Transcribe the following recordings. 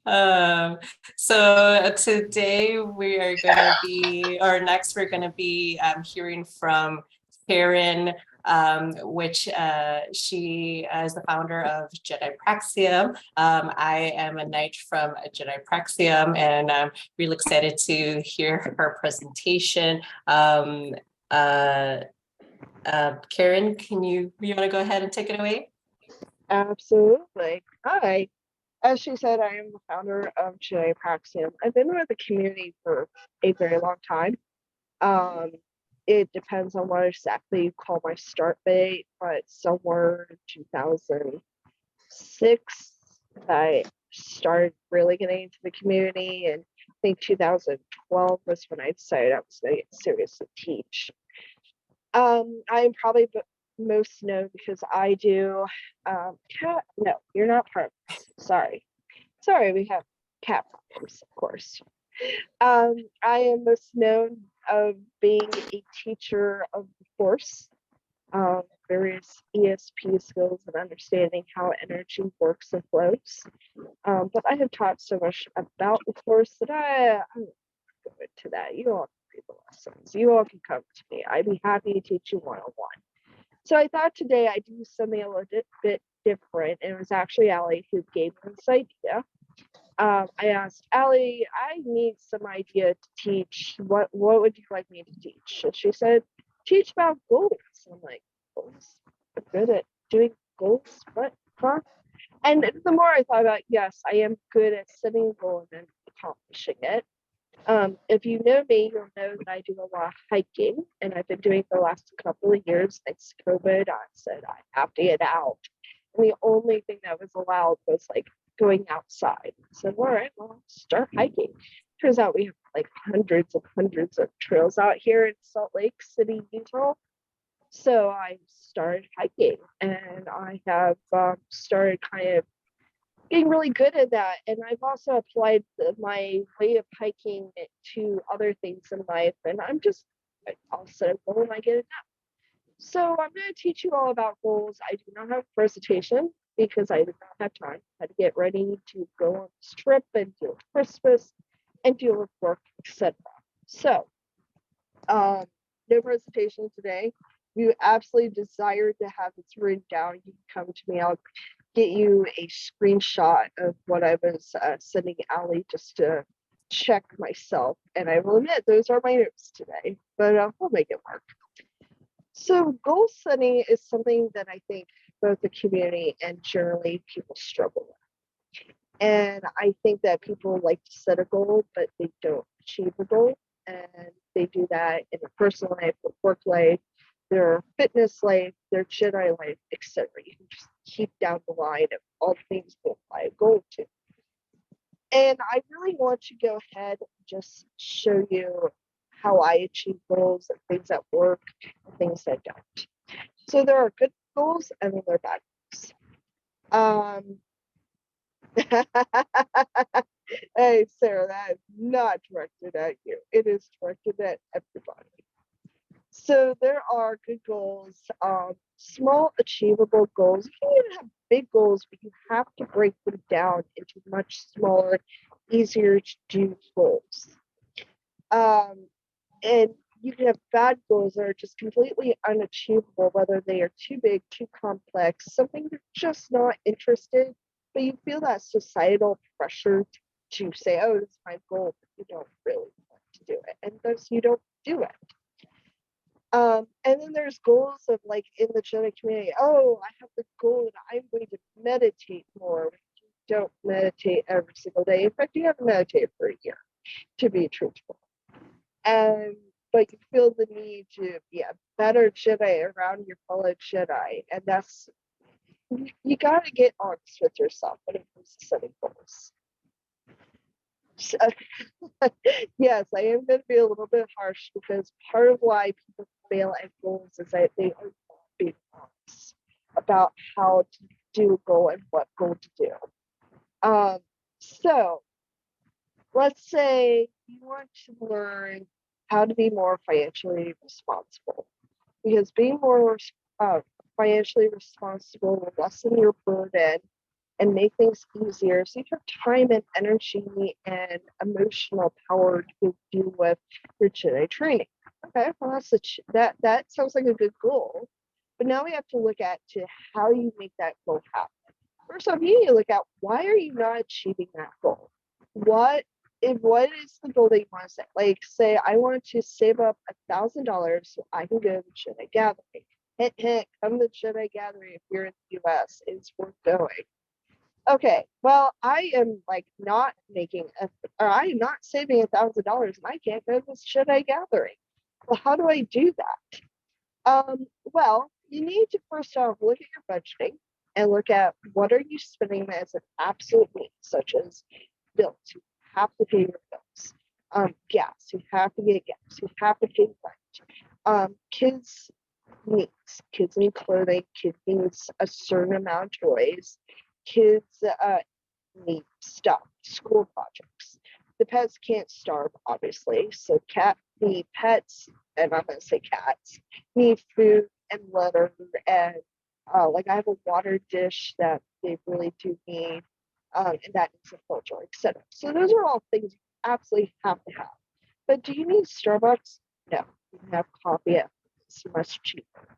Um, so today we are going to be, or next we're going to be hearing from Karen, which she is the founder of Jedi Praxium. I am a knight from Jedi Praxium, and I'm really excited to hear her presentation. Uh, Karen, you want to go ahead and take it away? Absolutely. Hi. As she said, I am the founder of Jedi Praxium. I've been with the community for a very long time. Um, it depends on what exactly you call my start date, but somewhere in 2006, I started really getting into the community, and I think 2012 was when I decided I was going to get serious and teach. I'm probably most known because I do cat. No, you're not part of this. Sorry, we have cat problems, of course. I am most known of being a teacher of the Force, various ESP skills and understanding how energy works and flows. But I have taught so much about the Force that I'm not go into that. You all can read the lessons. You all can come to me. I'd be happy to teach you one-on-one. So I thought today I'd do something a little bit different. And it was actually Allie who gave me this idea. I asked Allie, I need some idea to teach. What would you like me to teach? And she said, teach about goals. I'm like, goals? I'm good at doing goals? What? Huh? And the more I thought about, yes, I am good at setting a goal and then accomplishing it. If you know me, you'll know that I do a lot of hiking, and I've been doing for the last couple of years. Thanks to COVID, I said I have to get out. And the only thing that was allowed was like going outside. So, all right, well, start hiking. Turns out we have like hundreds and hundreds of trails out here in Salt Lake City, Utah. So I started hiking, and I have started kind of getting really good at that. And I've also applied my way of hiking to other things in life. And I'll set a goal and I get it done. So I'm going to teach you all about goals. I do not have a presentation because I did not have time. I had to get ready to go on this trip and deal with Christmas and deal with work, etc. So, no presentation today. If you absolutely desire to have this written down, you can come to me. I'll get you a screenshot of what I was sending Allie just to check myself. And I will admit, those are my notes today, but we'll make it work. So goal setting is something that I think both the community and generally people struggle with. And I think that people like to set a goal, but they don't achieve a goal. And they do that in their personal life, their work life, their fitness life, their Jedi life, etc. You can just keep down the line of all the things you apply a goal to. And I really want to go ahead and just show you how I achieve goals and things that work and things that don't. So there are good goals and then there are bad goals. Hey, Sarah, that is not directed at you. It is directed at everybody. So there are good goals, small achievable goals. You can even have big goals, but you have to break them down into much smaller, easier to do goals. And you can have bad goals that are just completely unachievable, whether they are too big, too complex, something you're just not interested, but you feel that societal pressure to say, oh, this is my goal, but you don't really want to do it. And thus you don't do it. And then there's goals of like in the Jedi community, oh, I have the goal that I'm going to meditate more. You don't meditate every single day. In fact, you haven't meditated for a year, to be truthful. And but you feel the need to be a better Jedi around your fellow Jedi. And that's you gotta get honest with yourself when it comes to setting goals. So, yes, I am going to be a little bit harsh because part of why people fail at goals is that they are not being honest about how to do a goal and what goal to do. So let's say you want to learn how to be more financially responsible, because being more financially responsible will lessen your burden and make things easier so you have time and energy and emotional power to deal with your Jedi training. Okay, well that sounds like a good goal. But now we have to look at to how you make that goal happen. First off, you need to look at why are you not achieving that goal? What is the goal that you want to set? Like, say I want to save up $1,000 so I can go to the Jedi Gathering. Hint, hint, come to the Jedi Gathering if you're in the US. It's worth going. Okay, well, I am like not I am not saving $1,000 and I can't go to this Jedi Gathering. Well, how do I do that? Well, you need to first off look at your budgeting and look at what are you spending as an absolute need, such as bills. You have to pay your bills. Gas. You have to get gas. You have to pay rent. Kids needs. Kids need clothing. Kids needs a certain amount of toys. Kids need stuff. School projects. The pets can't starve, obviously. So the pets, and I'm gonna say cats, need food and litter and like I have a water dish that they really do need, and that needs a filter, etc. So those are all things you absolutely have to have. But do you need Starbucks? No, you can have coffee at home. It's much cheaper.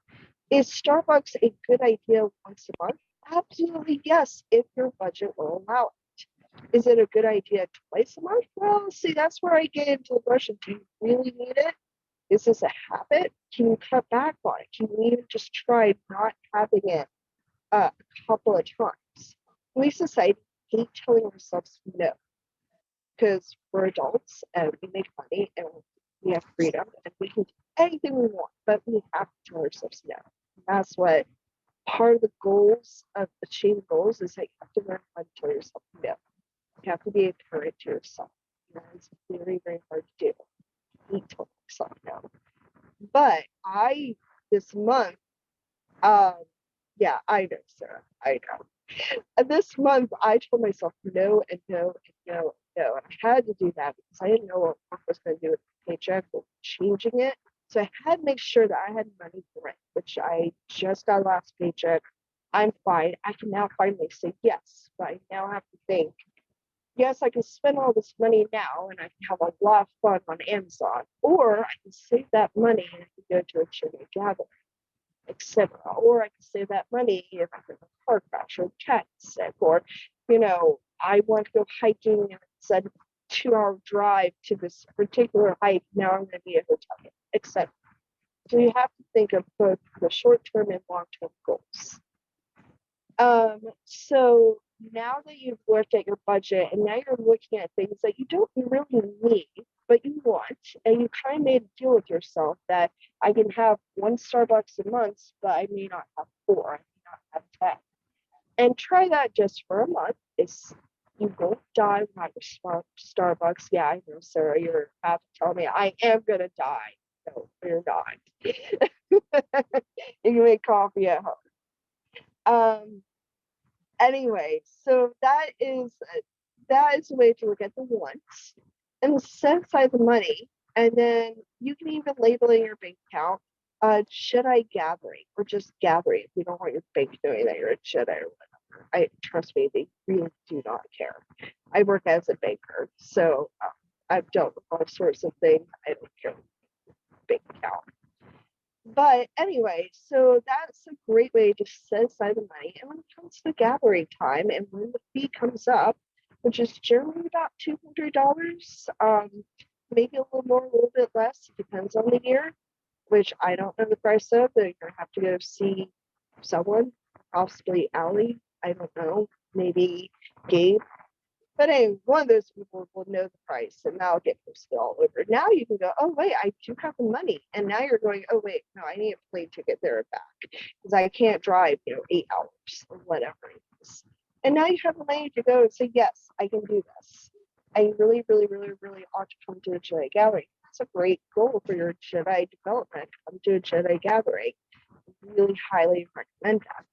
Is Starbucks a good idea once a month? Absolutely yes, if your budget will allow it. Is it a good idea twice a month? Well, see, that's where I get into the question. Do you really need it? Is this a habit? Can you cut back on it? Can you even just try not having it a couple of times? We society hate telling ourselves no because we're adults and we make money and we have freedom and we can do anything we want, but we have to tell ourselves no. And that's what part of the goals of achieving goals is that you have to learn how to tell yourself no. You have to be a parent to yourself. And it's very, very hard to do. You tell myself no. But this month, yeah, I know, Sarah, I know. And this month, I told myself no and no and no and no. And I had to do that because I didn't know what I was going to do with the paycheck or changing it. So I had to make sure that I had money for it, which I just got last paycheck. I'm fine. I can now finally say yes, but I now have to think, yes, I can spend all this money now and I can have a lot of fun on Amazon, or I can save that money and I can go to a Jedi Gathering, etc. Or I can save that money if I'm in a car crash or cat sick, or, I want to go hiking and it's a 2-hour drive to this particular hike. Now I'm going to be a hotel, etc. So you have to think of both the short-term and long-term goals. So now that you've looked at your budget and now you're looking at things that you don't really need, but you want, and you kind of made a deal with yourself that I can have one Starbucks a month, but I may not have 4, I may not have 10. And try that just for a month. You won't die without your Starbucks. Yeah, I know, Sarah, you're about to tell me I am gonna die. No, you're not. You can make coffee at home. Anyway, so that is a way to look at the wants and set aside the money, and then you can even label in your bank account Jedi Gathering or just Gathering if you don't want your bank knowing that you're a Jedi or whatever. Trust me, they really do not care. I work as a banker, so I've dealt with all sorts of things. I don't care bank account. But anyway, so that's a great way to set aside the money. And when it comes to gathering time and when the fee comes up, which is generally about $200, maybe a little more, a little bit less, it depends on the year, which I don't know the price of, but you're going to have to go see someone, possibly Allie, I don't know, maybe Gabe. But anyway, one of those people will know the price and that'll get posted all over. Now you can go, oh, wait, I do have the money. And now you're going, oh, wait, no, I need a plane ticket there and back because I can't drive, 8 hours or whatever it is. And now you have the money to go and say, yes, I can do this. I really, really, really, really ought to come to a Jedi Gathering. That's a great goal for your Jedi development. Come to a Jedi Gathering. I really highly recommend that.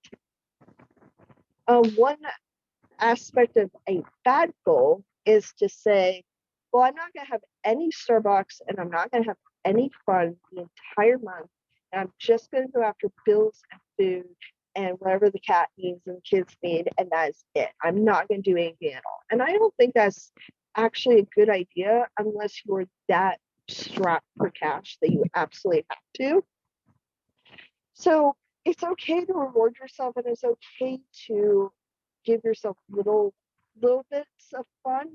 One aspect of a bad goal is to say, well, I'm not going to have any Starbucks and I'm not going to have any fun the entire month. And I'm just going to go after bills and food and whatever the cat needs and the kids need, and that's it. I'm not going to do anything at all. And I don't think that's actually a good idea unless you're that strapped for cash that you absolutely have to. So it's okay to reward yourself, and it's okay to give yourself little bits of fun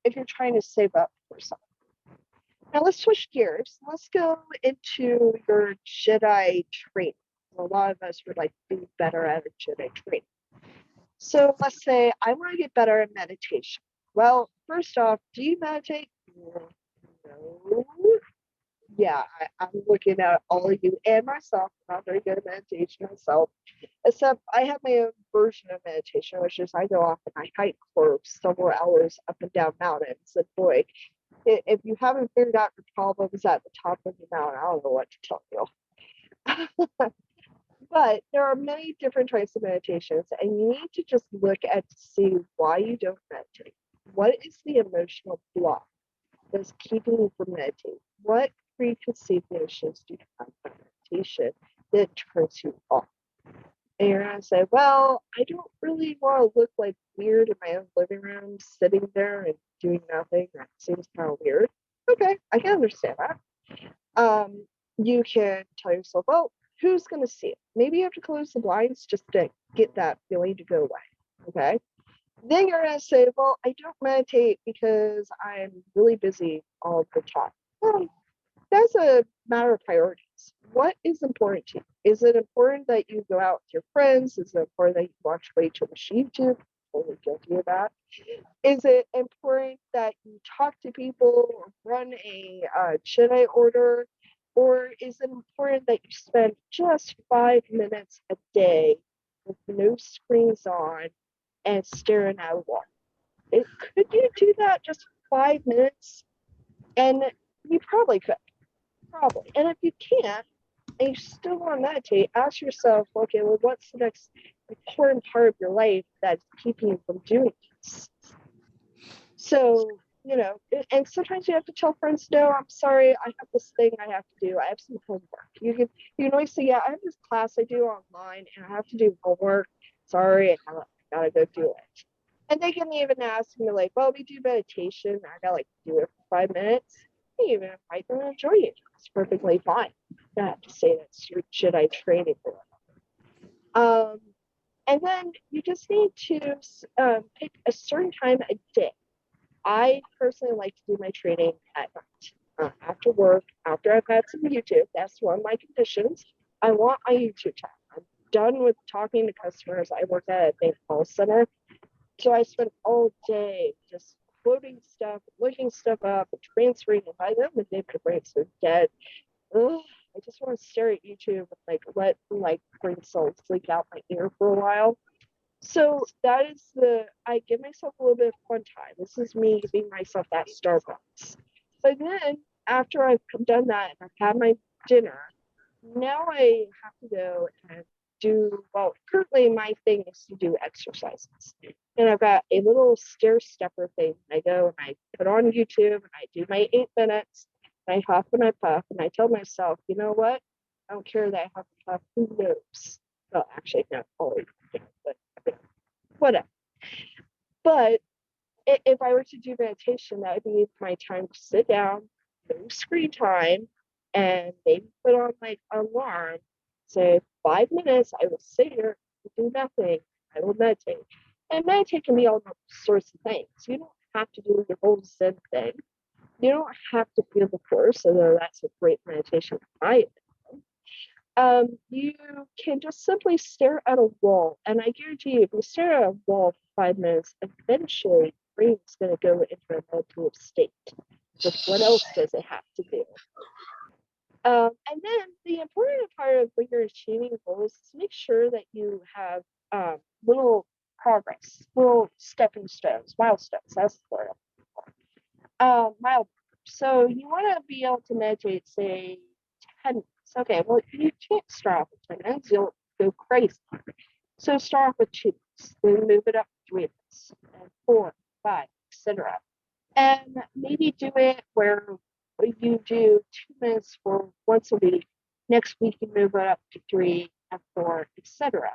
if you're trying to save up for something. Now let's switch gears. Let's go into your Jedi training. A lot of us would like to be better at a Jedi training. So let's say I want to get better at meditation. Well, first off, do you meditate? No. Yeah, I'm looking at all of you and myself. I'm not very good at meditation myself, except I have my own version of meditation, which is I go off and I hike for several hours up and down mountains. And boy, if you haven't figured out your problems at the top of the mountain, I don't know what to tell you. But there are many different types of meditations, and you need to just look at to see why you don't meditate. What is the emotional block that's keeping you from meditating? What preconceived notions do you have about meditation that turns you off? And you're gonna say, well, I don't really want to look like weird in my own living room, sitting there and doing nothing. That seems kind of weird. Okay, I can understand that. You can tell yourself, well, who's gonna see it? Maybe you have to close the blinds just to get that feeling to go away. Okay. Then you're gonna say, well, I don't meditate because I'm really busy all the time. Well, that's a matter of priorities. What is important to you? Is it important that you go out with your friends? Is it important that you watch way too much YouTube? Totally guilty of that. Is it important that you talk to people or run a Jedi order? Or is it important that you spend just 5 minutes a day with no screens on and staring at a wall? Could you do that just 5 minutes? And you probably could. Probably. And if you can't, and you still want to meditate, ask yourself, okay, well, what's the next important part of your life that's keeping you from doing this? So, and sometimes you have to tell friends, no, I'm sorry, I have this thing I have to do. I have some homework. You can always say, yeah, I have this class I do online and I have to do homework. Sorry, I gotta go do it. And they can even ask me like, well, we do meditation. I gotta do it for 5 minutes. Even if I don't enjoy it, it's perfectly fine. You don't have to say that's your Jedi training for it. And then you just need to pick a certain time a day. I personally like to do my training at night, after work, after I've had some YouTube. That's one of my conditions. I want my YouTube time. I'm done with talking to customers. I work at a bank call center, so I spend all day just quoting stuff, looking stuff up, and transferring it. By then, the day my brains are dead. Ugh, I just want to stare at YouTube and let brain cells leak out my ear for a while. So that is I give myself a little bit of fun time. This is me giving myself that Starbucks. But then after I've done that and I've had my dinner, now I have to go and currently my thing is to do exercises. And I've got a little stair stepper thing. I go and I put on YouTube and I do my 8 minutes. And I huff and I puff and I tell myself, you know what? I don't care that I huff and puff. Who knows? Well, actually, not always, but whatever. But if I were to do meditation, that would be my time to sit down, no screen time, and maybe put on alarm, say 5 minutes, I will sit here and do nothing. I will meditate. And meditate can be all sorts of things. You don't have to do the whole Zen thing. You don't have to feel the force, although that's a great meditation in my opinion. You can just simply stare at a wall. And I guarantee you, if you stare at a wall for 5 minutes, eventually your brain is going to go into a meditative state. Just what else does it have to do? And then the important part of when you're achieving goals is to make sure that you have little progress, little stepping stones, milestones. That's the word. Milestones. So you want to be able to meditate, say, 10 minutes. Okay, well, you can't start off with 10 minutes. You'll go crazy. So start off with 2 minutes, then move it up to 3 minutes, and 4, 5, etc. And maybe do it where you do 2 minutes for once a week. Next week, you move it up to 3 and 4, etc.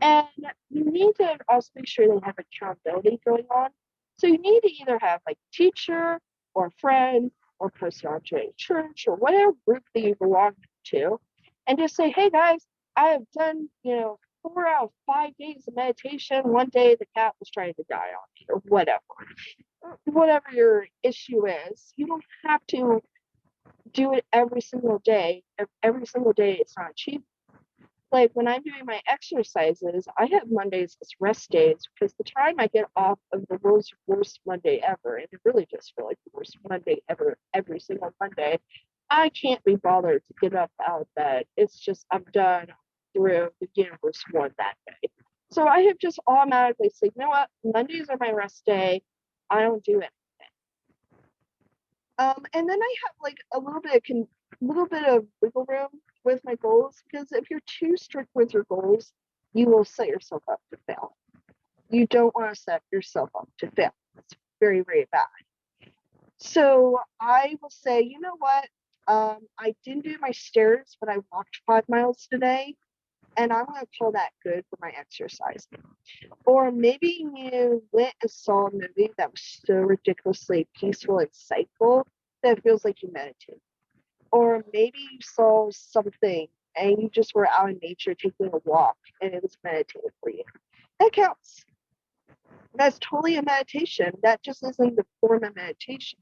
And you need to also make sure they have accountability going on. So you need to either have like teacher or friend or post on to a church or whatever group that you belong to, and just say, hey guys, I have done, 4 out of 5 days of meditation. One day the cat was trying to die on me or whatever. Whatever your issue is, you don't have to do it every single day. Every single day it's not cheap. Like when I'm doing my exercises, I have Mondays as rest days because the time I get off of the worst Monday ever, and it really does feel like the worst Monday ever, every single Monday, I can't be bothered to get up out of bed. It's just I'm done through the universe one that day. So I have just automatically said, you know what, Mondays are my rest day. I don't do it. And then I have like a little bit of wiggle room with my goals, because if you're too strict with your goals, you will set yourself up to fail. You don't want to set yourself up to fail. It's very, very bad. So I will say, you know what? I didn't do my stairs, but I walked 5 miles today, and I'm going to call that good for my exercise. Or maybe you went and saw a movie that was so ridiculously peaceful and insightful that it feels like you meditated. Or maybe you saw something and you just were out in nature taking a walk and it was meditative for you. That counts. That's totally a meditation. That just isn't the form of meditation.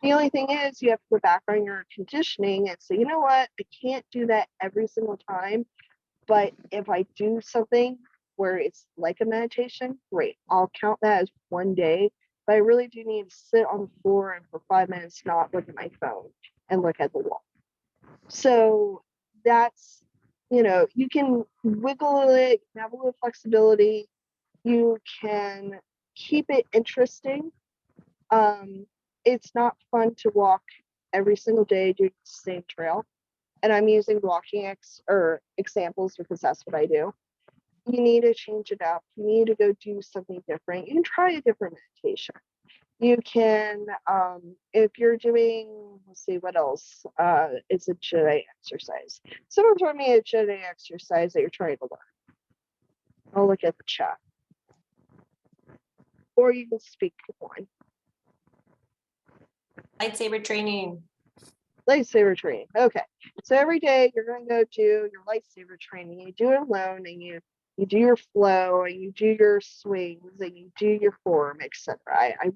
The only thing is you have to go back on your conditioning and say, you know what, I can't do that every single time. But if I do something where it's like a meditation, great. I'll count that as one day. But I really do need to sit on the floor and for 5 minutes not look at my phone and look at the wall. So that's, you can wiggle it, you can have a little flexibility. You can keep it interesting. It's not fun to walk every single day doing the same trail. And I'm using walking examples because that's what I do. You need to change it up. You need to go do something different. You can try a different meditation. You can, if you're doing, let's see, what else? It's a Jedi exercise. Someone told me a Jedi exercise that you're trying to learn. I'll look at the chat. Or you can speak one. Lightsaber training. Lightsaber training. Okay. So every day you're going to go do your lightsaber training. You do it alone, and you do your flow, and you do your swings, and you do your form, etc. I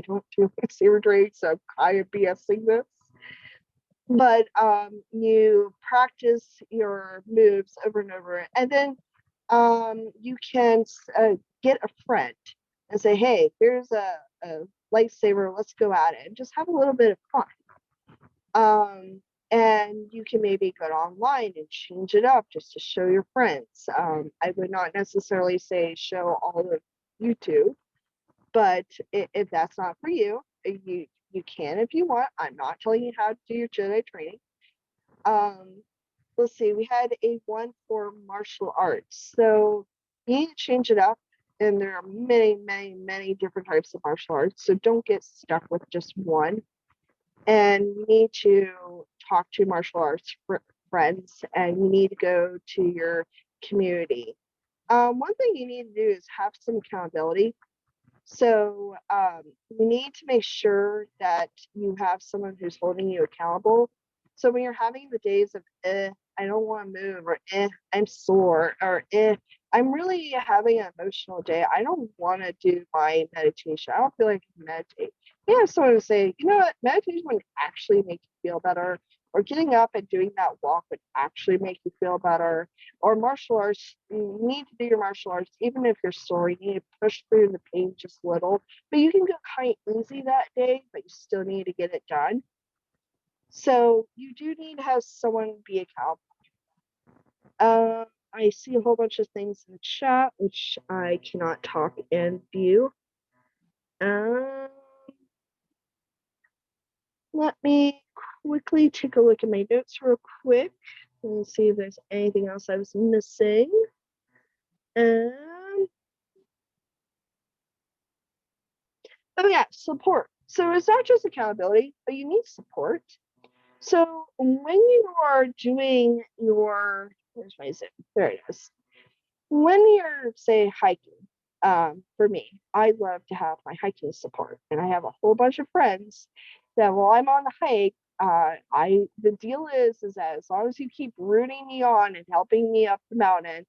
don't do lightsaber training, so I'm kind of BSing this. But you practice your moves over and over, and then you can get a friend and say, hey, here's a lightsaber, let's go at it, and just have a little bit of fun. And you can maybe go online and change it up just to show your friends. I would not necessarily say show all of YouTube, but if that's not for you, you can if you want. I'm not telling you how to do your Jedi training. Let's see, we had a one for martial arts. So you need to change it up. And there are many, many, many different types of martial arts. So don't get stuck with just one. And you need to talk to martial arts friends, and you need to go to your community. One thing you need to do is have some accountability. So you need to make sure that you have someone who's holding you accountable. So when you're having the days of I don't want to move, or I'm sore, or I'm really having an emotional day, I don't want to do my meditation, I don't feel like I can meditate. You have someone to say, you know what, meditation would actually make you feel better, or getting up and doing that walk would actually make you feel better. Or martial arts, you need to do your martial arts, even if you're sore, you need to push through the pain just a little, but you can go kind of easy that day, but you still need to get it done. So you do need to have someone be accountable. I see a whole bunch of things in the chat, which I cannot talk and view. Let me quickly take a look at my notes real quick and see if there's anything else I was missing. Oh yeah, support. So it's not just accountability, but you need support. So when you are doing your, where's my zip? There it is. when you're, say, hiking, for me, I love to have my hiking support, and I have a whole bunch of friends that while I'm on the hike, the deal is that as long as you keep rooting me on and helping me up the mountain,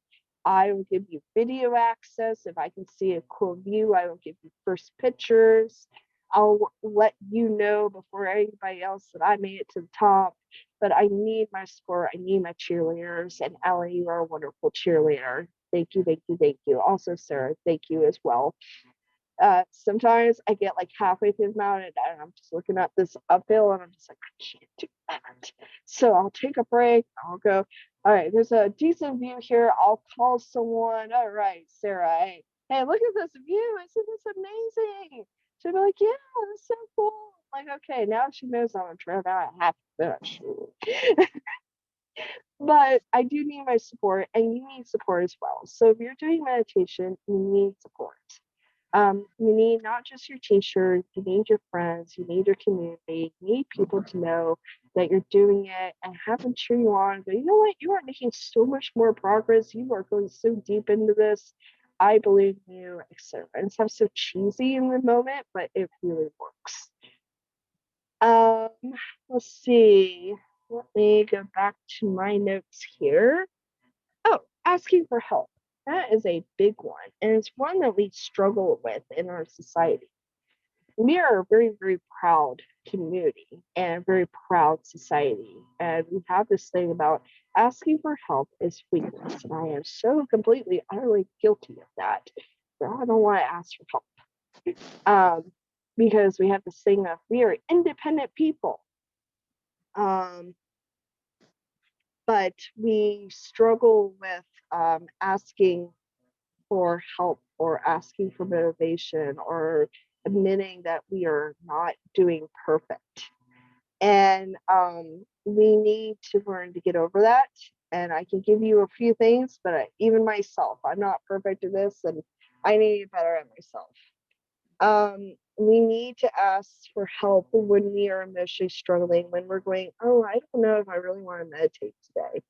I will give you video access. If I can see a cool view, I will give you first pictures. I'll let you know before anybody else that I made it to the top. But I need my support. I need my cheerleaders. And Allie, you are a wonderful cheerleader. Thank you, thank you, thank you. Also, Sarah, thank you as well. Sometimes I get like halfway through the mountain and I'm just looking at this uphill and I'm just like, I can't do that. So I'll take a break. I'll go, all right, there's a decent view here. I'll call someone. All right, Sarah, hey, look at this view. Isn't this amazing? She'll be like, yeah, that's so cool. I'm like, okay, now she knows I'm a trip. I have to finish. But I do need my support, and you need support as well. So if you're doing meditation, you need support. You need not just your teacher, you need your friends, you need your community, you need people to know that you're doing it and have them cheer you on. But you know what? You are making so much more progress. You are going so deep into this. I believe in you, etc. And it sounds so cheesy in the moment, but it really works. Let's see. Let me go back to my notes here. Oh, asking for help. That is a big one, and it's one that we struggle with in our society. We are a very, very proud community and a very proud society. And we have this thing about asking for help is weakness. And I am so completely, utterly guilty of that. So I don't want to ask for help. Because we have this thing of we are independent people. But we struggle with asking for help or asking for motivation or admitting that we are not doing perfect. And we need to learn to get over that. And I can give you a few things, but even myself, I'm not perfect at this and I need to get better at myself. We need to ask for help when we are emotionally struggling, when we're going, oh, I don't know if I really want to meditate today.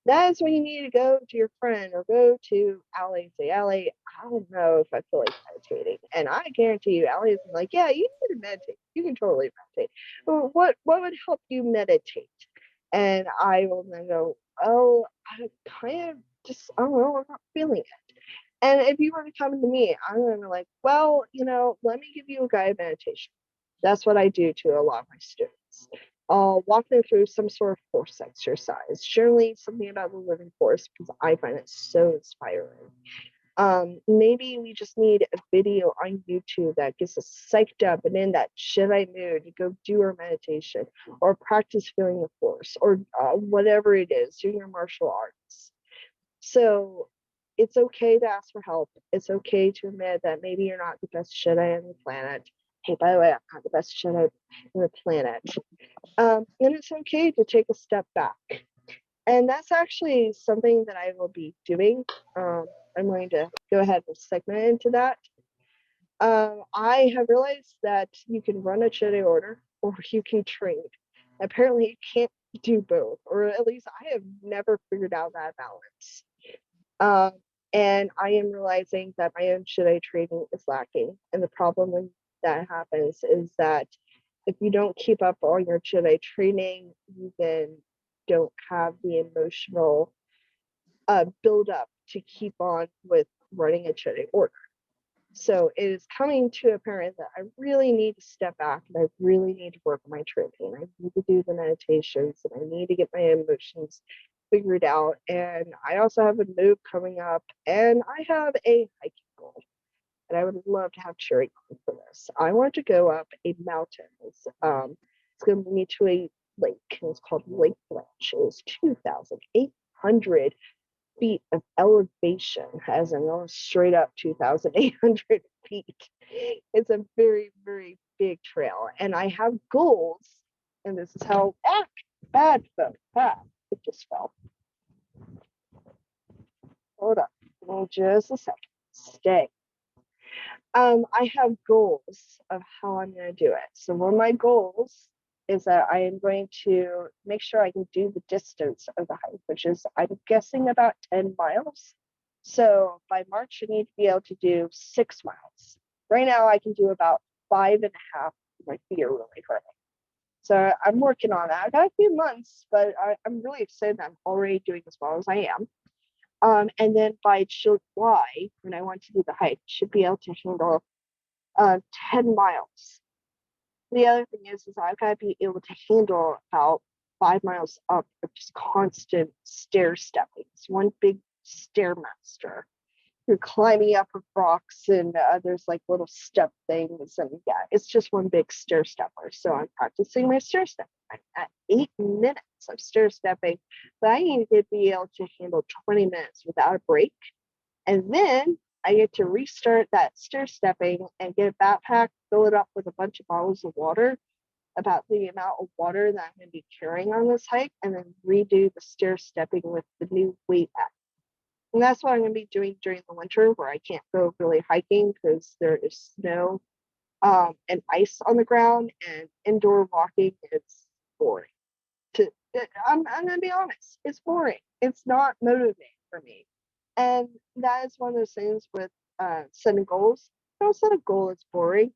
That is when you need to go to your friend or go to Allie and say, Allie, I don't know if I feel like meditating. And I guarantee you, Allie is like, yeah, you need to meditate. You can totally meditate. Well, what would help you meditate? And I will then go, oh, I kind of just, I don't know, I'm not feeling it. And if you were to come to me, I'm going to be like, well, let me give you a guided meditation. That's what I do to a lot of my students. I'll walk them through some sort of force exercise, generally something about the living force, because I find it so inspiring. Maybe we just need a video on YouTube that gets us psyched up and in that Jedi mood to go do our meditation or practice feeling the force or whatever it is, doing your martial arts. So it's okay to ask for help. It's okay to admit that maybe you're not the best Jedi on the planet. Hey, by the way, I'm not the best Jedi on the planet. And it's okay to take a step back. And that's actually something that I will be doing. I'm going to go ahead and segment into that. I have realized that you can run a Jedi order or you can train. Apparently, you can't do both, or at least I have never figured out that balance. And I am realizing that my own Jedi training is lacking. And the problem when that happens is that if you don't keep up on your Jedi training, you then don't have the emotional build up to keep on with running a Jedi order. So it is coming to apparent that I really need to step back and I really need to work on my training. I need to do the meditations and I need to get my emotions figured out. And I also have a move coming up and I have a hiking goal. And I would love to have cheering on for this. I want to go up a mountain. It's going to lead me to a lake. And it's called Lake Blanche. It is 2,800 feet of elevation, as in straight up 2,800 feet. It's a very, very big trail. And I have goals. And this is how bad fell. It just fell. Hold up. Give me just a second. Stay. I have goals of how I'm going to do it. So one of my goals is that I am going to make sure I can do the distance of the hike, which is, I'm guessing, about 10 miles. So by March, I need to be able to do 6 miles. Right now, I can do about 5.5. My feet are really hurting. So I'm working on that. I got a few months, but I'm really excited that I'm already doing as well as I am. And then by July, when I want to do the hike, should be able to handle 10 miles. The other thing is I've got to be able to handle about 5 miles up of just constant stair stepping. It's one big stairmaster. You're climbing up of rocks and there's like little step things, and yeah, it's just one big stair stepper. So I'm practicing my stair stepping. I'm at 8 minutes of stair stepping, but I need to be able to handle 20 minutes without a break, and then I get to restart that stair stepping and get a backpack, fill it up with a bunch of bottles of water, about the amount of water that I'm going to be carrying on this hike, and then redo the stair stepping with the new weight pack. And that's what I'm going to be doing during the winter, where I can't go really hiking because there is snow and ice on the ground, and indoor walking, it's boring. I'm going to be honest, it's boring. It's not motivating for me. And that is one of those things with setting goals. Don't set a goal that's boring.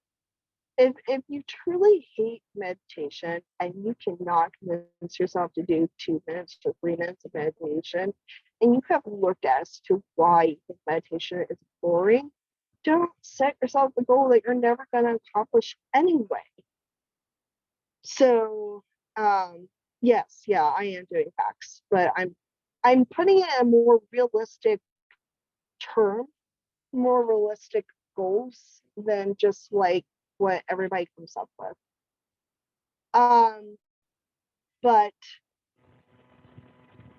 If you truly hate meditation and you cannot convince yourself to do 2 minutes or 3 minutes of meditation, and you have looked as to why you think meditation is boring, don't set yourself the goal that you're never going to accomplish anyway. So, yes, yeah, I am doing hacks, but I'm putting it in a more realistic term, more realistic goals than just like what everybody comes up with. But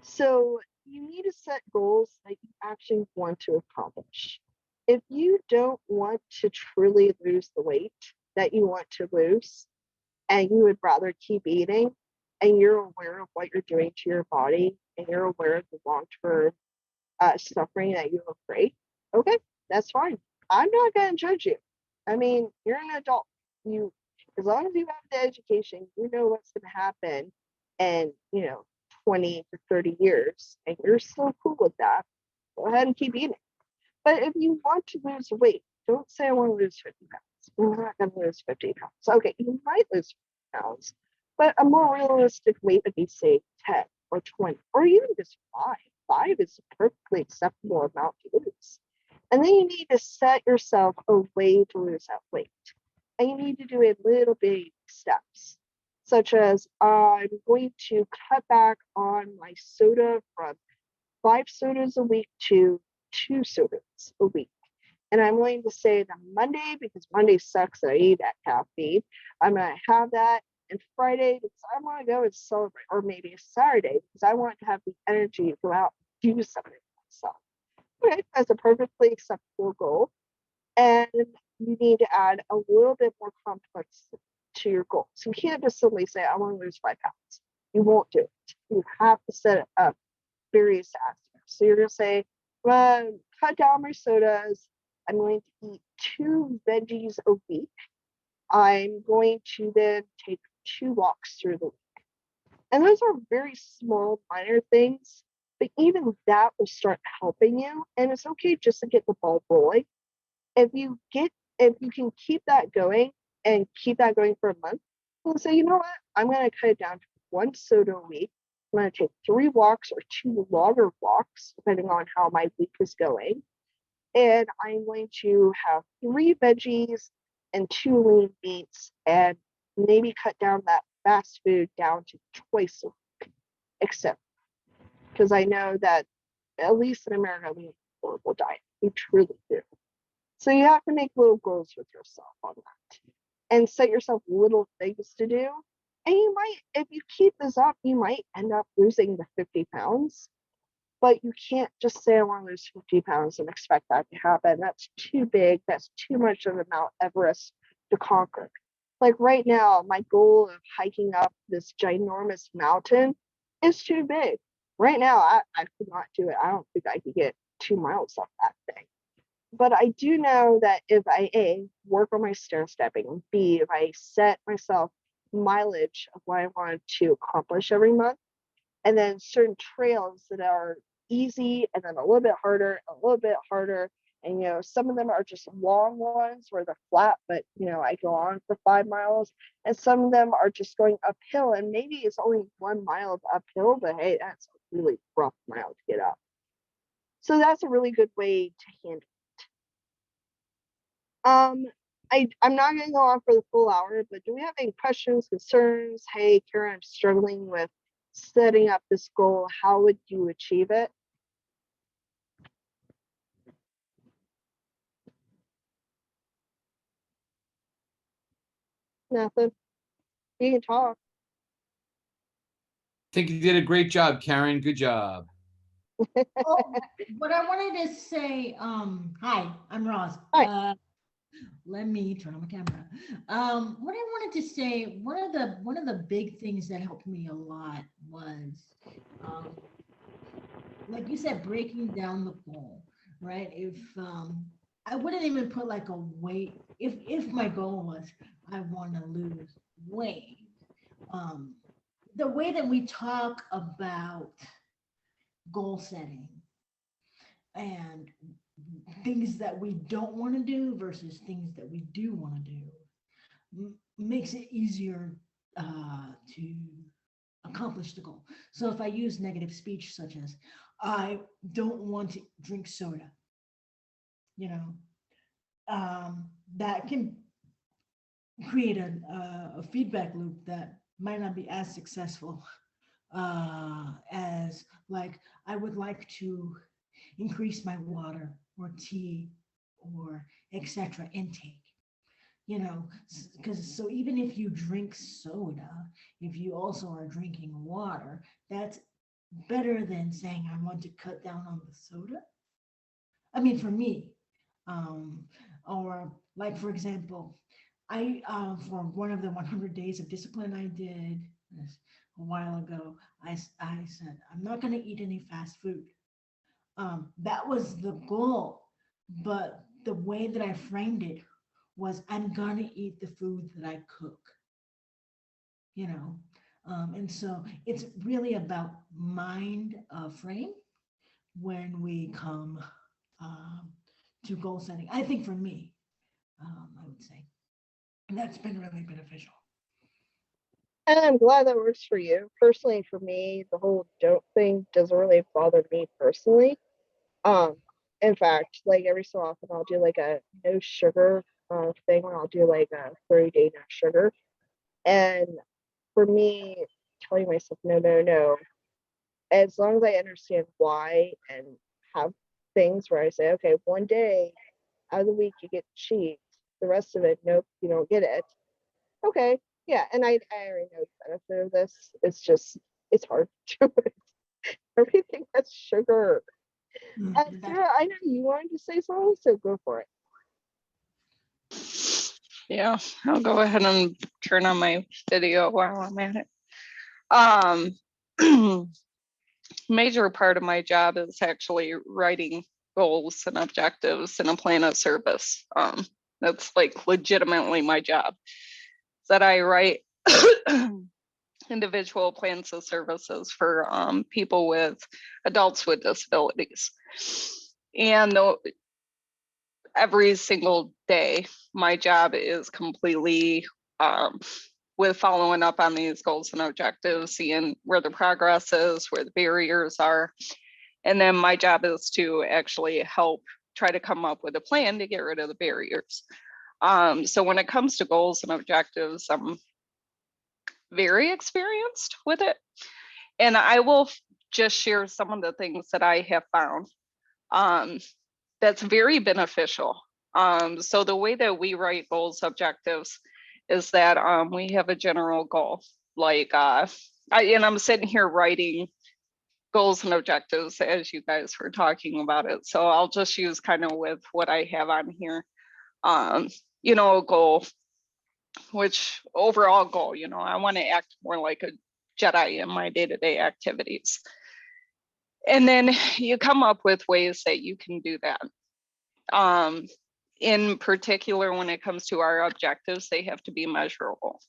so you need to set goals that you actually want to accomplish. If you don't want to truly lose the weight that you want to lose, and you would rather keep eating, and you're aware of what you're doing to your body, and you're aware of the long-term suffering that you afraid, okay, that's fine. I'm not going to judge you. I mean, you're an adult. You, as long as you have the education, you know what's going to happen, and 20 to 30 years, and you're still cool with that. Go ahead and keep eating. But if you want to lose weight, don't say I want to lose 50 pounds. We're not going to lose 50 pounds. Okay, you might lose 50 pounds, but a more realistic weight would be, say, 10 or 20, or even just 5. 5 is a perfectly acceptable amount to lose. And then you need to set yourself a way to lose that weight. And you need to do it little big steps, such as I'm going to cut back on my soda from 5 sodas a week to 2 sodas a week. And I'm going to say that Monday, because Monday sucks that I eat that caffeine, I'm going to have that. And Friday, because I want to go and celebrate, or maybe Saturday, because I want to have the energy to go out and do something for myself. Okay, that's a perfectly acceptable goal. And you need to add a little bit more complex to your goals. You can't just simply say, I want to lose 5 pounds. You won't do it. You have to set up various aspects. So you're going to say, well, cut down my sodas. I'm going to eat 2 veggies a week. I'm going to then take 2 walks through the week. And those are very small, minor things, but even that will start helping you. And it's okay just to get the ball rolling. If you can keep that going and keep that going for a month, you'll say, you know what, I'm going to cut it down to 1 soda a week. I'm going to take 3 walks or 2 longer walks, depending on how my week is going. And I'm going to have 3 veggies and 2 lean meats, and maybe cut down that fast food down to twice a week, except because I know that, at least in America, we have a horrible diet. We truly do. So you have to make little goals with yourself on that and set yourself little things to do. And you might, if you keep this up, you might end up losing the 50 pounds. But you can't just say, I want to lose 50 pounds and expect that to happen. That's too big. That's too much of a Mount Everest to conquer. Like right now, my goal of hiking up this ginormous mountain is too big. Right now, I could not do it. I don't think I could get 2 miles up that thing. But I do know that if I A, work on my stair stepping, B, if I set myself mileage of what I wanted to accomplish every month, and then certain trails that are easy and then a little bit harder, a little bit harder. And, you know, some of them are just long ones where they're flat, but, you know, I go on for 5 miles, and some of them are just going uphill, and maybe it's only 1 mile of uphill, but hey, that's a really rough mile to get up. So that's a really good way to handle it. I'm not going to go on for the full hour, but do we have any questions, concerns? Hey, Karen, I'm struggling with setting up this goal. How would you achieve it? Nothing. You can talk. I think you did a great job, Karen. Good job. Oh, what I wanted to say, hi, I'm Roz. Hi. Let me turn on my camera. What I wanted to say, one of the big things that helped me a lot was, like you said, breaking down the goal, right? If I wouldn't even put like a weight, if my goal was I want to lose weight, the way that we talk about goal setting and things that we don't want to do versus things that we do want to do makes it easier to accomplish the goal. So if I use negative speech such as I don't want to drink soda, you know, that can create a feedback loop that might not be as successful as like I would like to increase my water or tea or etc. intake. You know, because so even if you drink soda, if you also are drinking water, that's better than saying I want to cut down on the soda. I mean, for me, um, or like for example, I for one of the 100 days of discipline I did this a while ago, I said I'm not going to eat any fast food. That was the goal, but the way that I framed it was I'm gonna eat the food that I cook, you know. And so it's really about mind frame when we come to goal setting. I think for me, I would say, and that's been really beneficial. And I'm glad that works for you. Personally, for me, the whole don't thing doesn't really bother me personally. Um, in fact, like every so often I'll do like a no sugar thing where I'll do like a 30-day no sugar. And for me, telling myself no, no, no, as long as I understand why and have things where I say, okay, one day out of the week you get cheat, the rest of it, nope, you don't get it. Okay, yeah, and I already know the benefit of this. It's just it's hard to do it. Everything has sugar. Sarah, I know you wanted to say something, so go for it. Yeah, I'll go ahead and turn on my video while I'm at it. Major part of my job is actually writing goals and objectives in a plan of service. That's like legitimately my job. That I write individual plans of services for people with adults with disabilities. And every single day, my job is completely with following up on these goals and objectives, seeing where the progress is, where the barriers are. And then my job is to actually help try to come up with a plan to get rid of the barriers. So when it comes to goals and objectives, I'm very experienced with it. And I will just share some of the things that I have found that's very beneficial. So the way that we write goals, objectives is that we have a general goal. Like, I'm sitting here writing goals and objectives as you guys were talking about it. So I'll just use kind of with what I have on here. A goal, which overall goal, I want to act more like a Jedi in my day-to-day activities. And then you come up with ways that you can do that. In particular, when it comes to our objectives, they have to be measurable,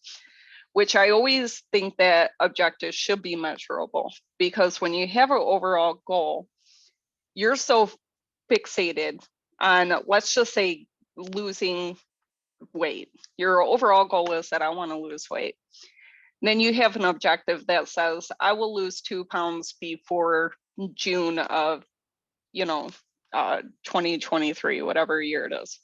which I always think that objectives should be measurable, because when you have an overall goal, you're so fixated on, let's just say, losing weight. Your overall goal is that I want to lose weight. Then you have an objective that says, I will lose 2 pounds before June of, 2023, whatever year it is.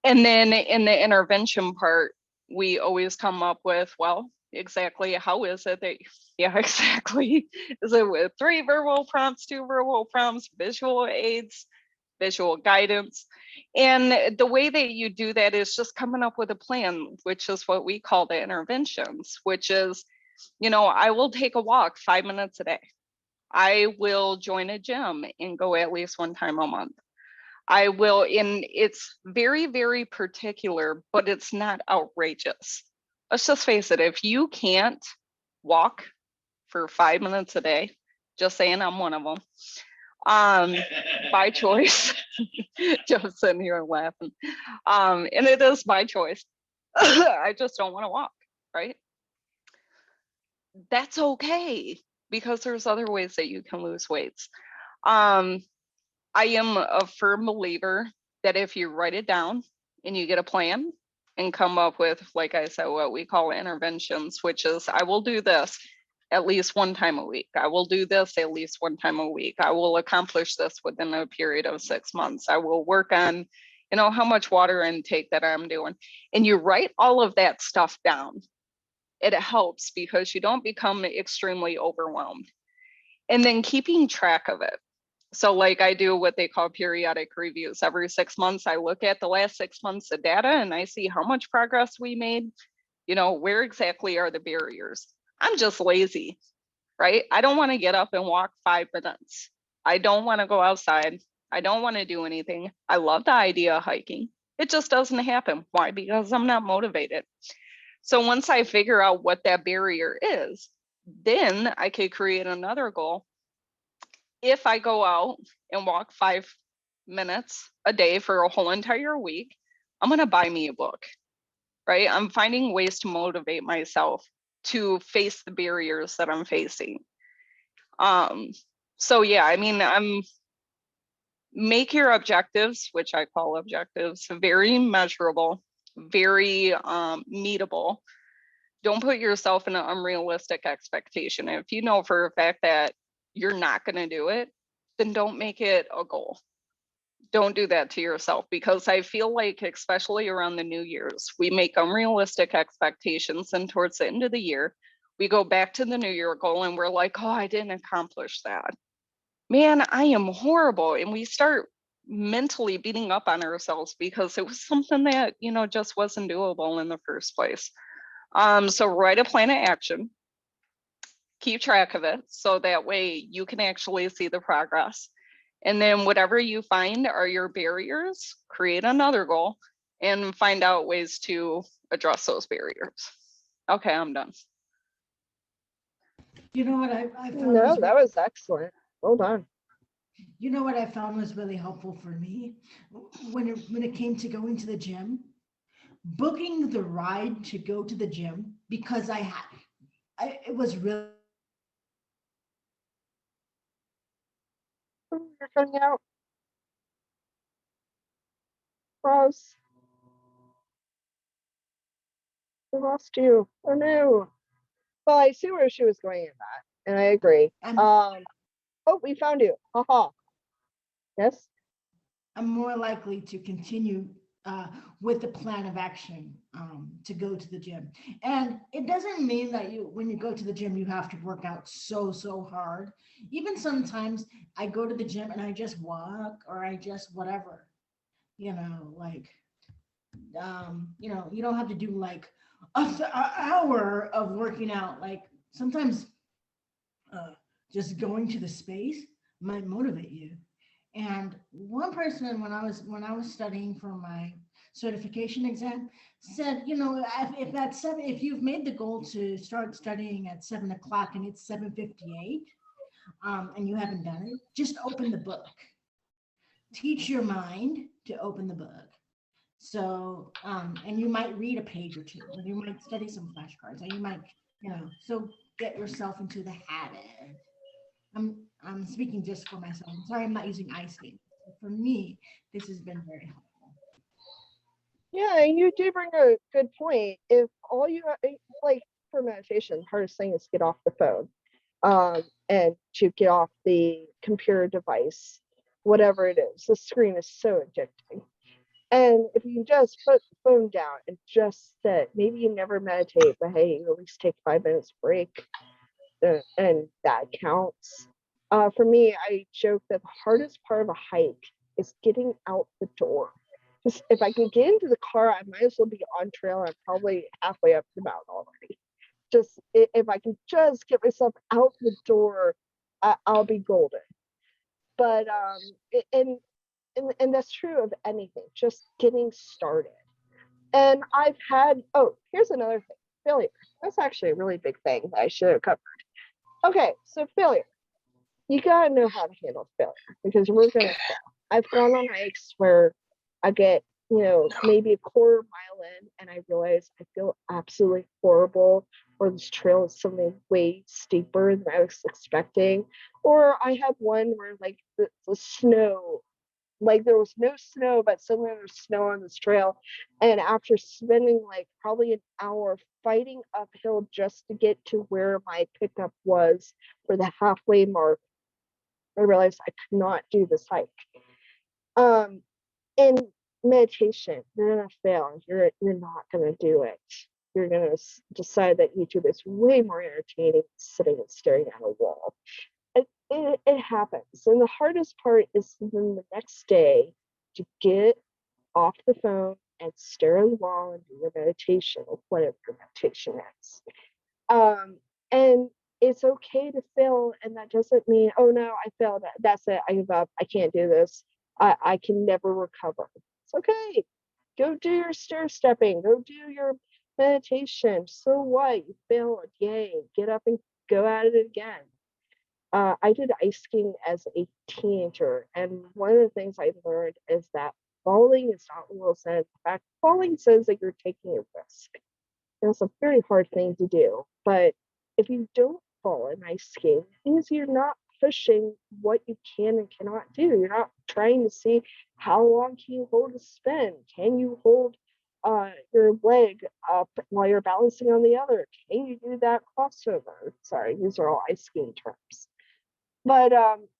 And then in the intervention part, we always come up with, well, exactly how is it that, yeah, exactly. Is it with 3 verbal prompts, 2 verbal prompts, visual aids, visual guidance? And the way that you do that is just coming up with a plan, which is what we call the interventions, which is, I will take a walk 5 minutes a day. I will join a gym and go at least 1 time a month. I will, and it's very, very particular, but it's not outrageous. Let's just face it, if you can't walk for 5 minutes a day, just saying I'm one of them, by choice, just sitting here laughing. And it is my choice. I just don't want to walk, right? That's okay, because there's other ways that you can lose weights. I am a firm believer that if you write it down and you get a plan and come up with, like I said, what we call interventions, which is, I will do this at least 1 time a week. I will do this at least 1 time a week. I will accomplish this within a period of 6 months. I will work on, how much water intake that I'm doing. And you write all of that stuff down. It helps because you don't become extremely overwhelmed. And then keeping track of it. So like I do what they call periodic reviews. Every 6 months, I look at the last 6 months of data and I see how much progress we made. Where exactly are the barriers? I'm just lazy, right? I don't want to get up and walk 5 minutes. I don't want to go outside. I don't want to do anything. I love the idea of hiking. It just doesn't happen. Why? Because I'm not motivated. So once I figure out what that barrier is, then I could create another goal. If I go out and walk 5 minutes a day for a whole entire week, I'm going to buy me a book, right? I'm finding ways to motivate myself to face the barriers that I'm facing. So yeah, I'm make your objectives, which I call objectives, very measurable, very meetable. Don't put yourself in an unrealistic expectation. If you know for a fact that you're not going to do it, then don't make it a goal. Don't do that to yourself, because I feel like, especially around the New Year's, we make unrealistic expectations, and towards the end of the year, we go back to the New Year goal and we're like, oh, I didn't accomplish that. Man, I am horrible. And we start mentally beating up on ourselves because it was something that, just wasn't doable in the first place. So write a plan of action, keep track of it, so that way you can actually see the progress. And then whatever you find are your barriers, create another goal and find out ways to address those barriers. Okay, I'm done. You know what I found? No, that was excellent. Well done. You know what I found was really helpful for me when it came to going to the gym, booking the ride to go to the gym, because it was really You're cutting out. Ross. We lost you. Oh no. Well, I see where she was going in that, and I agree. Oh, we found you. Haha. Yes. I'm more likely to continue with the plan of action to go to the gym. And it doesn't mean that when you go to the gym, you have to work out so hard. Even sometimes I go to the gym and I just walk, or I just whatever, like, you don't have to do like an hour of working out. Like sometimes just going to the space might motivate you. And one person, when I was studying for my certification exam, said, if you've made the goal to start studying at 7 o'clock and it's 7:58, and you haven't done it, just open the book. Teach your mind to open the book. So, and you might read a page or two, or you might study some flashcards, or you might, so get yourself into the habit. I'm speaking just for myself. I'm sorry, I'm not using ice skating. For me, this has been very helpful. Yeah, and you do bring a good point. If all you like for meditation, the hardest thing is to get off the phone, and to get off the computer device, whatever it is. The screen is so addicting. And if you can just put the phone down and just sit, maybe you never meditate, but hey, you at least take 5 minutes break, and that counts. For me, I joke that the hardest part of a hike is getting out the door. Just if I can get into the car, I might as well be on trail. I'm probably halfway up the mountain already. Just if I can just get myself out the door, I'll be golden. But and that's true of anything, just getting started. And I've had, oh, here's another thing, failure. That's actually a really big thing that I should have covered. Okay, so failure. You gotta know how to handle failure because we're gonna fail. I've gone on hikes where I get, maybe a quarter mile in and I realize I feel absolutely horrible, or this trail is something way steeper than I was expecting. Or I had one where like the snow, like there was no snow, but suddenly there's snow on this trail. And after spending like probably an hour fighting uphill just to get to where my pickup was for the halfway mark, I realized I could not do this hike. In meditation, you're gonna fail. You're not gonna do it. You're gonna decide that YouTube is way more entertaining than sitting and staring at a wall. It happens. And the hardest part is then the next day to get off the phone and stare at the wall and do your meditation or whatever your meditation is. And it's okay to fail, and that doesn't mean, oh no, I failed. That's it. I give up. I can't do this. I can never recover. It's okay. Go do your stair stepping. Go do your meditation. So what? You failed. Yay. Get up and go at it again. I did ice skiing as a teenager, and one of the things I learned is that falling is not real sense. In fact, falling says that you're taking a risk. It's a very hard thing to do, but if you don't fall in ice skating, it means you're not pushing what you can and cannot do. You're not trying to see how long can you hold a spin. Can you hold your leg up while you're balancing on the other? Can you do that crossover? Sorry, these are all ice skiing terms. But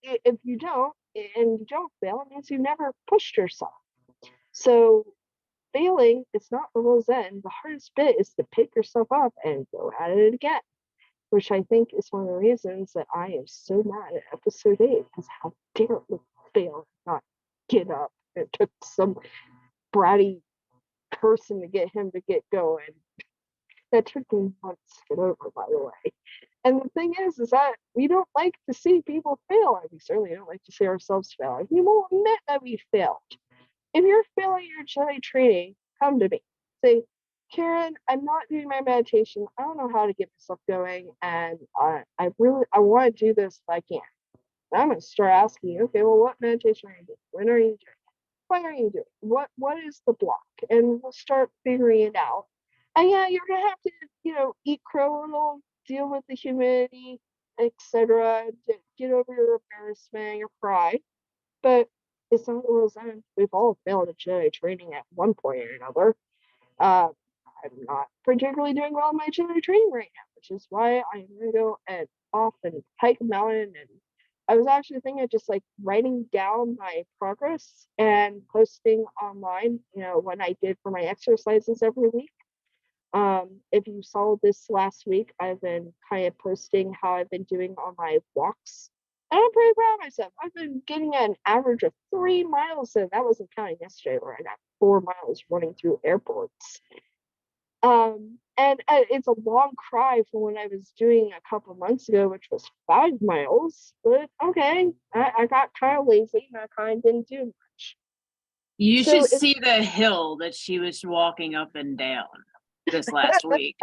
if you don't, and you don't fail, it means you never pushed yourself. So failing is not the rules end. The hardest bit is to pick yourself up and go at it again, which I think is one of the reasons that I am so mad at episode 8, because how dare we fail, not get up. It took some bratty person to get him to get going. That took me months to get over, by the way. And the thing is that we don't like to see people fail. And we certainly don't like to see ourselves fail. And we won't admit that we failed. If you're failing your Jedi training, come to me. Say, Karen, I'm not doing my meditation. I don't know how to get myself going, and I want to do this if I can. And I'm going to start asking you, okay, well, what meditation are you doing? When are you doing it? Why are you doing it? What is the block? And we'll start figuring it out. And yeah, you're gonna have to, eat crow a little, deal with the humidity, etc. Get over your embarrassment, your pride. But it's not the rules end. We've all failed at Jedi training at one point or another. I'm not particularly doing well in my Jedi training right now, which is why I'm gonna go and off and hike a mountain. And I was actually thinking of just like writing down my progress and posting online, when I did for my exercises every week. If you saw this last week, I've been kind of posting how I've been doing on my walks. And I'm pretty proud of myself. I've been getting an average of 3 miles, and that wasn't counting yesterday where I got 4 miles running through airports. And it's a long cry from when I was doing a couple months ago, which was 5 miles. But okay, I got kind of lazy and I kind of didn't do much. You So should see the hill that she was walking up and down this last week.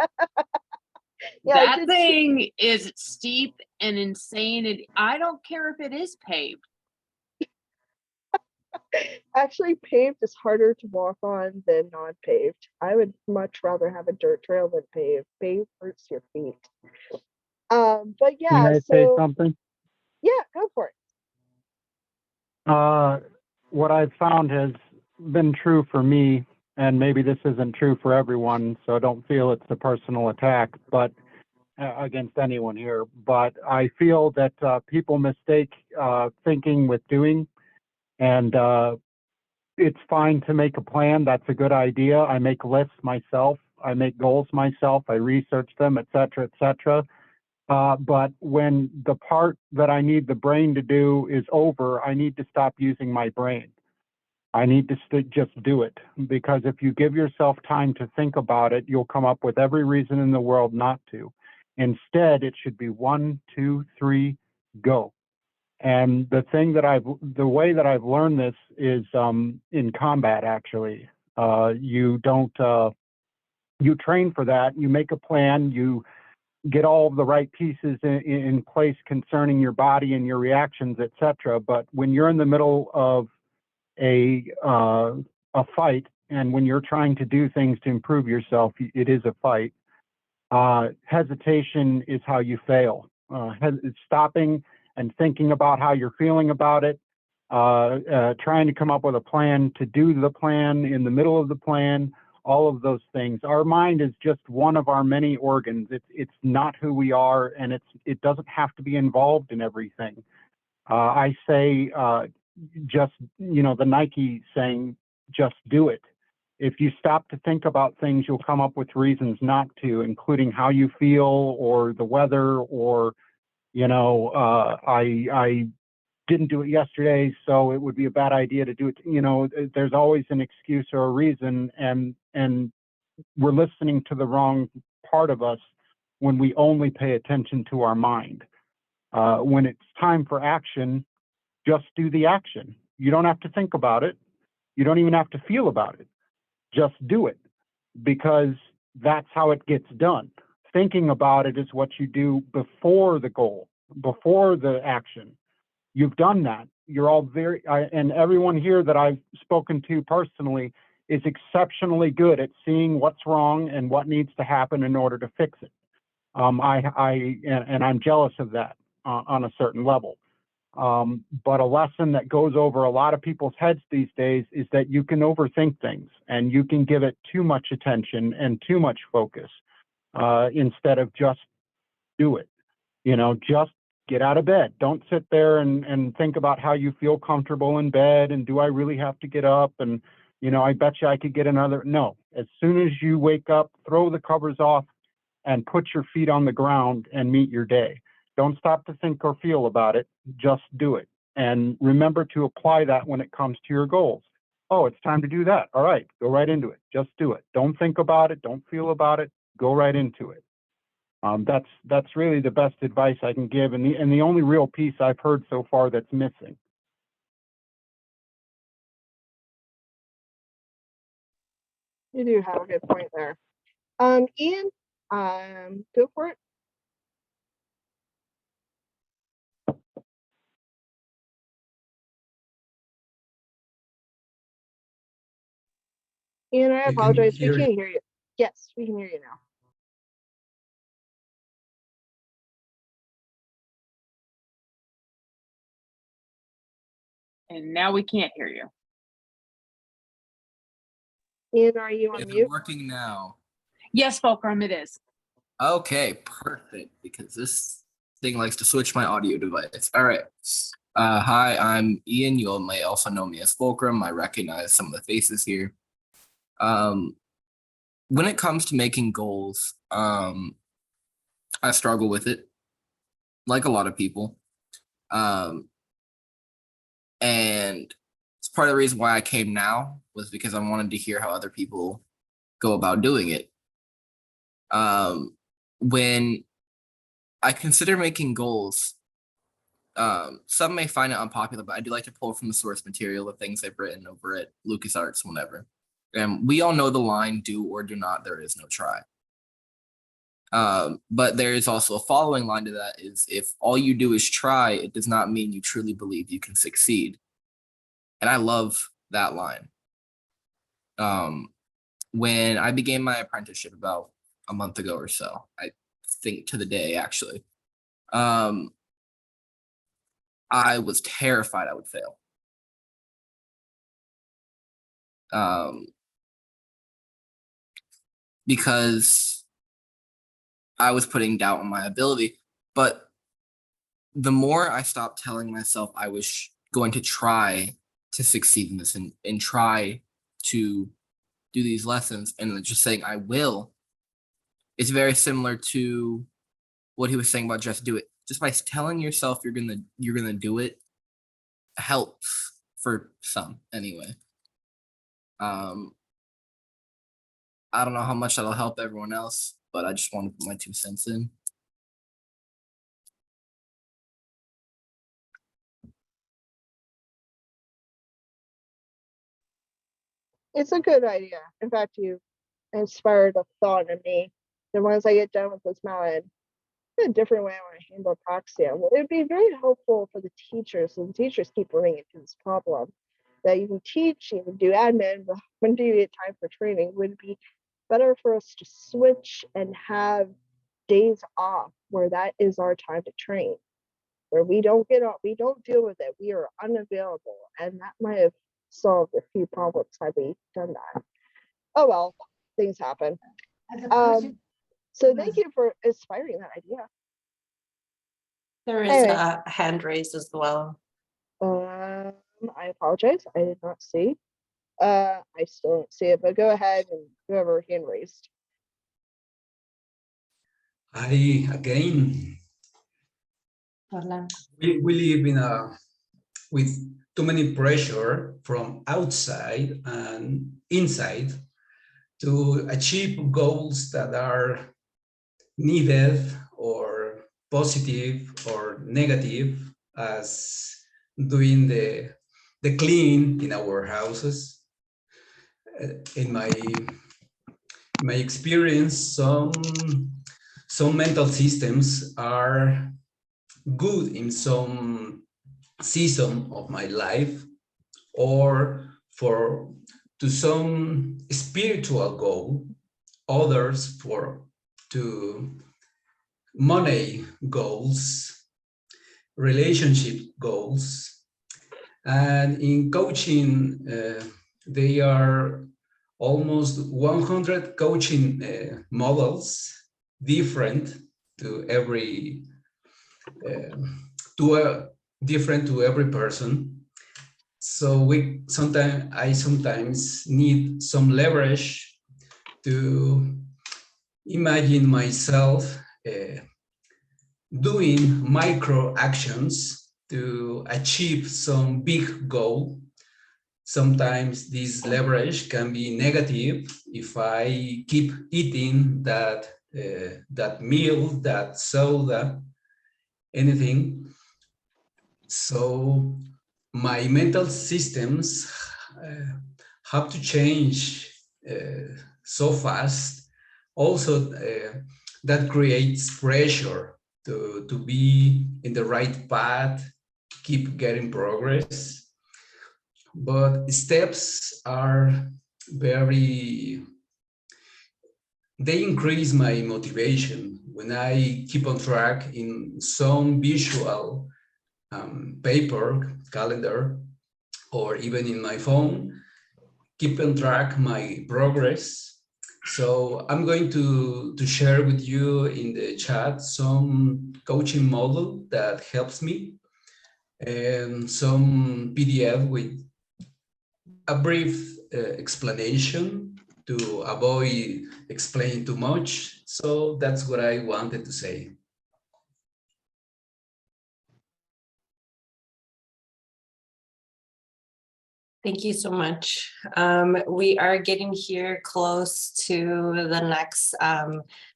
Yeah, That thing is steep and insane. I don't care if it is paved. Actually, paved is harder to walk on than non-paved. I would much rather have a dirt trail than paved. Paved hurts your feet. But Can yeah, I say so something? Yeah, go for it. What I've found has been true for me, and maybe this isn't true for everyone, so don't feel it's a personal attack, but against anyone here. But I feel that people mistake thinking with doing, and it's fine to make a plan. That's a good idea. I make lists myself. I make goals myself. I research them, et cetera, et cetera. But when the part that I need the brain to do is over, I need to stop using my brain. I need to just do it, because if you give yourself time to think about it, you'll come up with every reason in the world not to. Instead, it should be 1, 2, 3, go. And the way that I've learned this is in combat, actually. You train for that. You make a plan. You get all of the right pieces in place concerning your body and your reactions, etc. But when you're in the middle of a fight, and when you're trying to do things to improve yourself, it is a fight. Hesitation is how you fail. Stopping and thinking about how you're feeling about it, trying to come up with a plan to do the plan in the middle of the plan, all of those things. Our mind is just one of our many organs. It's not who we are, and it doesn't have to be involved in everything. I say, just, the Nike saying, just do it. If you stop to think about things, you'll come up with reasons not to, including how you feel or the weather, or, I didn't do it yesterday, so it would be a bad idea to do it. There's always an excuse or a reason, and we're listening to the wrong part of us when we only pay attention to our mind. When it's time for action, just do the action. You don't have to think about it. You don't even have to feel about it. Just do it, because that's how it gets done. Thinking about it is what you do before the goal, before the action. You've done that. You're all and everyone here that I've spoken to personally is exceptionally good at seeing what's wrong and what needs to happen in order to fix it. And I'm jealous of that on a certain level. But a lesson that goes over a lot of people's heads these days is that you can overthink things, and you can give it too much attention and too much focus instead of just do it. Just get out of bed. Don't sit there and think about how you feel comfortable in bed and do I really have to get up, and I bet you I could get another. No, as soon as you wake up, throw the covers off and put your feet on the ground and meet your day. Don't stop to think or feel about it. Just do it. And remember to apply that when it comes to your goals. Oh, it's time to do that. All right, go right into it. Just do it. Don't think about it. Don't feel about it. Go right into it. That's really the best advice I can give, and the only real piece I've heard so far that's missing. You do have a good point there. Ian, go for it. Ian, I apologize. We can't hear you. Yes, we can hear you now. And now we can't hear you. Ian, are you on Is it mute? working now? Yes, Fulcrum, it is. Okay, perfect. Because this thing likes to switch my audio device. All right. Hi, I'm Ian. You may also know me as Fulcrum. I recognize some of the faces here. When it comes to making goals, I struggle with it, like a lot of people. And it's part of the reason why I came now was because I wanted to hear how other people go about doing it. When I consider making goals, some may find it unpopular, but I do like to pull from the source material, the things I've written over at LucasArts, whenever. And we all know the line, do or do not, there is no try. But there is also a following line to that is, if all you do is try, it does not mean you truly believe you can succeed. And I love that line. When I began my apprenticeship about a month ago or so, I think to the day actually, I was terrified I would fail. Because I was putting doubt on my ability. But the more I stopped telling myself I was going to try to succeed in this and try to do these lessons and just saying I will, it's very similar to what he was saying about just do it. Just by telling yourself you're gonna do it helps for some anyway. I don't know how much that'll help everyone else, but I just want to put my 2 cents in. It's a good idea. In fact, you inspired a thought in me. Then once I get done with this mountain, a different way I want to handle proxia. Well, it'd be very helpful for the teachers, and the teachers keep running into this problem that you can teach, you can do admin, but when do you get time for training? Would it be better for us to switch and have days off where that is our time to train, where we don't get off, we don't deal with it, we are unavailable, and that might have solved a few problems had we done that. Oh well, things happen. As a person So who thank has- you for inspiring that idea. There is Anyway. a hand raised as well. I apologize, I did not see. I still don't see it, but go ahead and whoever hand raised. Again, Hola. we live in with too many pressure from outside and inside to achieve goals that are needed or positive or negative, as doing the clean in our houses. In my experience, some mental systems are good in some season of my life, or to some spiritual goal, others to money goals, relationship goals. And in coaching, they are almost 100 coaching models, different to every different to every person. So I sometimes need some leverage to imagine myself doing micro actions to achieve some big goal. Sometimes this leverage can be negative if I keep eating that meal, that soda, anything. So my mental systems have to change so fast. Also, that creates pressure to be in the right path, keep getting progress. But steps are they increase my motivation when I keep on track in some visual paper, calendar, or even in my phone, keep on track my progress. So I'm going to share with you in the chat some coaching model that helps me, and some PDF with a brief explanation to avoid explaining too much. So that's what I wanted to say. Thank you so much. We are getting here close to the next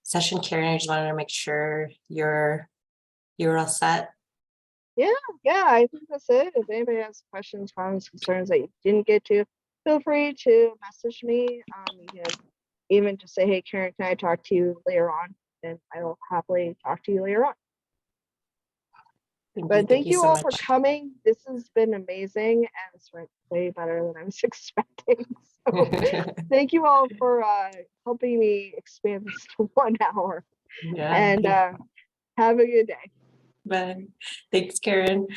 session. Karen, I just wanted to make sure you're all set. Yeah, I think that's it. If anybody has questions, comments, concerns that you didn't get to, feel free to message me. You can even just say, hey, Karen, can I talk to you later on? And I will happily talk to you later on. But thank you so all for much. coming. This has been amazing, and it's went way better than I was expecting. So thank you all for helping me expand this to 1 hour. Yeah. And have a good day. Bye. Thanks, Karen.